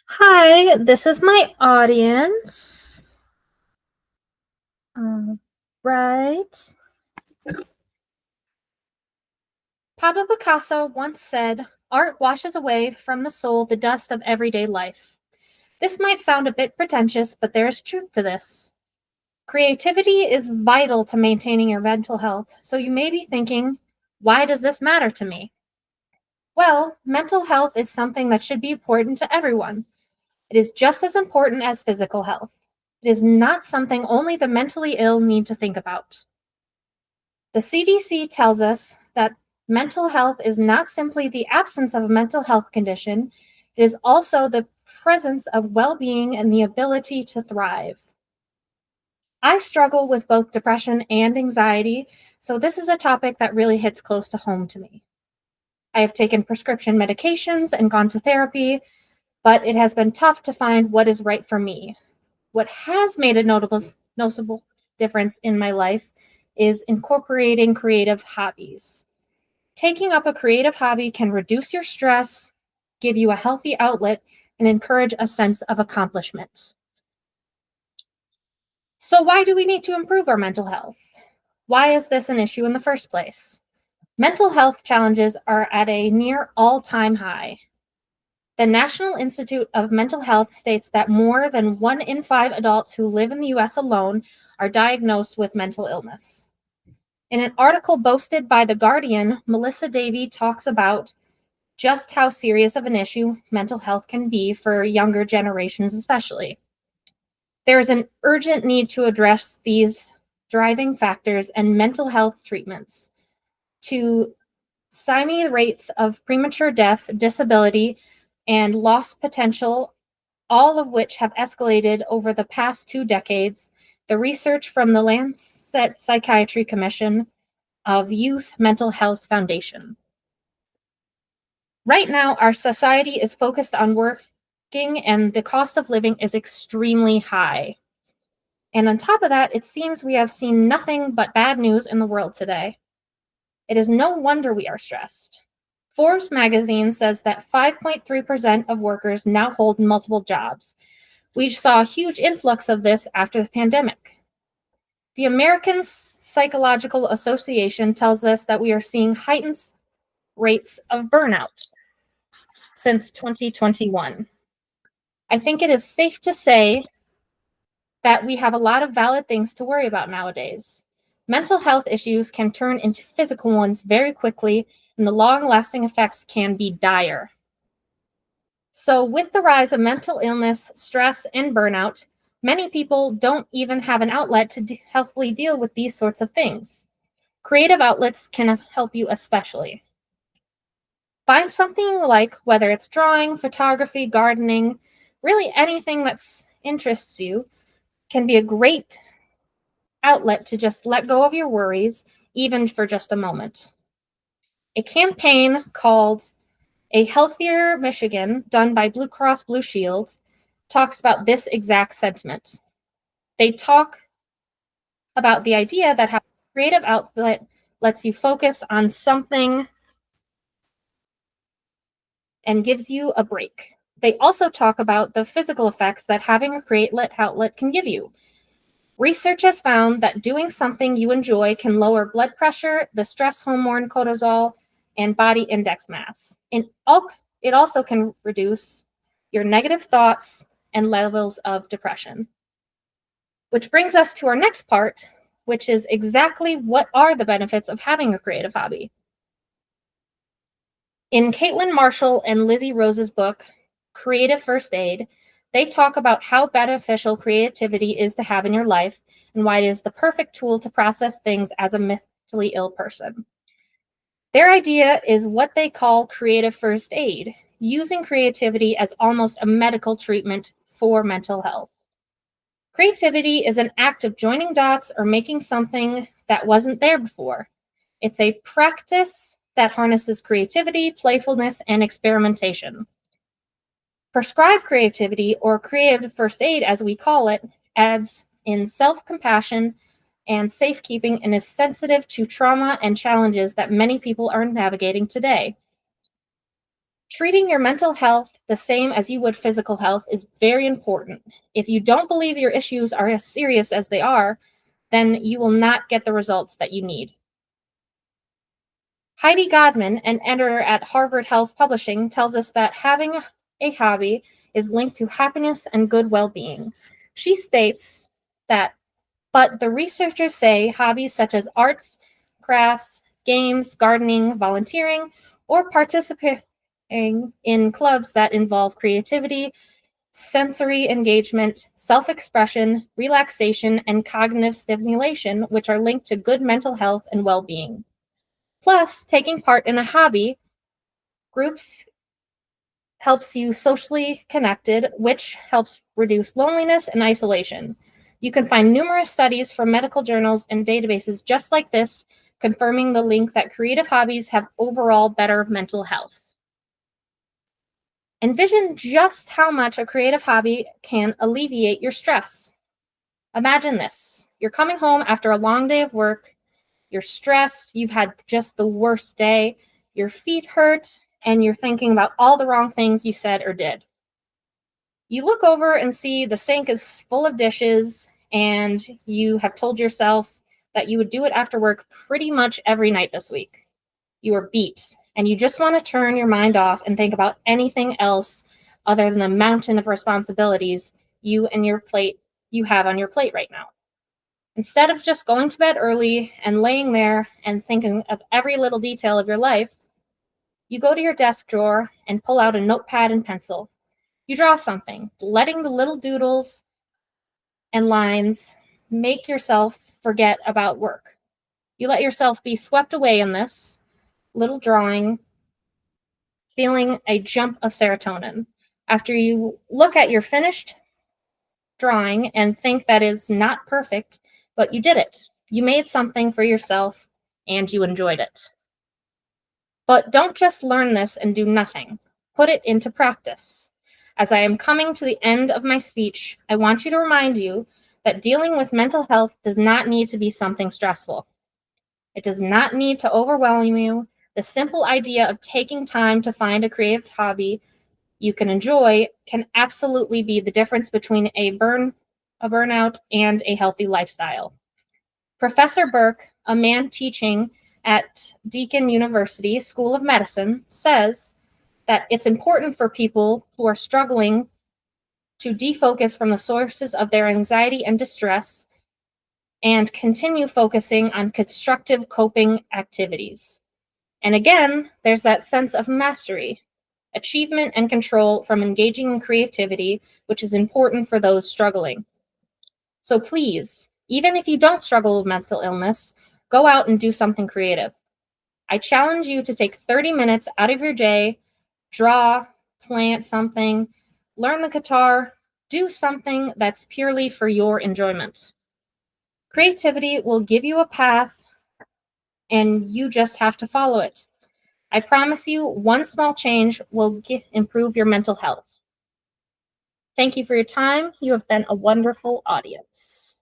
Hi, this is my audience. Right. Pablo Picasso once said, "Art washes away from the soul the dust of everyday life." This might sound a bit pretentious, but there is truth to this. Creativity is vital to maintaining your mental health, so you may be thinking, why does this matter to me? Well, mental health is something that should be important to everyone. It is just as important as physical health. It is not something only the mentally ill need to think about. The CDC tells us that mental health is not simply the absence of a mental health condition, it is also the presence of well being and the ability to thrive. I struggle with both depression and anxiety, so this is a topic that really hits close to home to me. I have taken prescription medications and gone to therapy, but it has been tough to find what is right for me. What has made a noticeable difference in my life is incorporating creative hobbies. Taking up a creative hobby can reduce your stress, give you a healthy outlet, and encourage a sense of accomplishment. So, why do we need to improve our mental health? Why is this an issue in the first place? Mental health challenges are at a near all time high. The National Institute of Mental Health states that more than 1 in 5 adults who live in the US alone are diagnosed with mental illness. In an article posted by The Guardian, Melissa Davey talks about just how serious of an issue mental health can be for younger generations, especially. There is an urgent need to address these driving factors and mental health treatments to stymie the rates of premature death, disability, and lost potential, all of which have escalated over the past 2 decades. The research from the Lancet Psychiatry Commission of Youth Mental Health Foundation. Right now, our society is focused on working, and the cost of living is extremely high. And on top of that, it seems we have seen nothing but bad news in the world today. It is no wonder we are stressed. Forbes magazine says that 5.3% of workers now hold multiple jobs. We saw a huge influx of this after the pandemic. The American Psychological Association tells us that we are seeing heightened rates of burnout since 2021. I think it is safe to say that we have a lot of valid things to worry about nowadays. Mental health issues can turn into physical ones very quickly, and the long lasting effects can be dire. So, with the rise of mental illness, stress, and burnout, many people don't even have an outlet to healthily deal with these sorts of things. Creative outlets can help you especially. Find something you like, whether it's drawing, photography, gardening, really anything that interests you can be a great outlet to just let go of your worries, even for just a moment. A campaign called A Healthier Michigan, done by Blue Cross Blue Shield, talks about this exact sentiment. They talk about the idea that having a creative outlet lets you focus on something and gives you a break. They also talk about the physical effects that having a creative outlet can give you. Research has found that doing something you enjoy can lower blood pressure, the stress hormone cortisol, and body index mass. It also can reduce your negative thoughts and levels of depression. Which brings us to our next part, which is exactly what are the benefits of having a creative hobby. In Caitlin Marshall and Lizzie Rose's book, Creative First Aid, they talk about how beneficial creativity is to have in your life and why it is the perfect tool to process things as a mentally ill person. Their idea is what they call creative first aid, using creativity as almost a medical treatment for mental health. Creativity is an act of joining dots or making something that wasn't there before. It's a practice that harnesses creativity, playfulness, and experimentation. Prescribed creativity, or creative first aid as we call it, adds in self-compassion and safekeeping and is sensitive to trauma and challenges that many people are navigating today. Treating your mental health the same as you would physical health is very important. If you don't believe your issues are as serious as they are, then you will not get the results that you need. Heidi Godman, an editor at Harvard Health Publishing, tells us that having a hobby is linked to happiness and good well being. She states that, but the researchers say hobbies such as arts, crafts, games, gardening, volunteering, or participating in clubs that involve creativity, sensory engagement, self expression, relaxation, and cognitive stimulation, which are linked to good mental health and well being. Plus, taking part in a hobby groups helps you socially connected, which helps reduce loneliness and isolation. You can find numerous studies from medical journals and databases just like this, confirming the link that creative hobbies have overall better mental health. Envision just how much a creative hobby can alleviate your stress. Imagine this. You're coming home after a long day of work. You're stressed. You've had just the worst day. Your feet hurt, and you're thinking about all the wrong things you said or did. You look over and see the sink is full of dishes, and you have told yourself that you would do it after work pretty much every night this week. You are beat, and you just want to turn your mind off and think about anything else other than the mountain of responsibilities you have on your plate right now. Instead of just going to bed early and laying there and thinking of every little detail of your life, you go to your desk drawer and pull out a notepad and pencil. You draw something, letting the little doodles and lines make yourself forget about work. You let yourself be swept away in this little drawing, feeling a jump of serotonin. After you look at your finished drawing and think that is not perfect, but you did it. You made something for yourself and you enjoyed it. But don't just learn this and do nothing. Put it into practice. As I am coming to the end of my speech, I want you to remind you that dealing with mental health does not need to be something stressful. It does not need to overwhelm you. The simple idea of taking time to find a creative hobby you can enjoy can absolutely be the difference between a burnout and a healthy lifestyle. Professor Burke, a man teaching at Deakin University School of Medicine, says that it's important for people who are struggling to defocus from the sources of their anxiety and distress and continue focusing on constructive coping activities. And again, there's that sense of mastery, achievement, and control from engaging in creativity, which is important for those struggling. So please, even if you don't struggle with mental illness, go out and do something creative. I challenge you to take 30 minutes out of your day, draw, plant something, learn the guitar, do something that's purely for your enjoyment. Creativity will give you a path, and you just have to follow it. I promise you, one small change will improve your mental health. Thank you for your time. You have been a wonderful audience.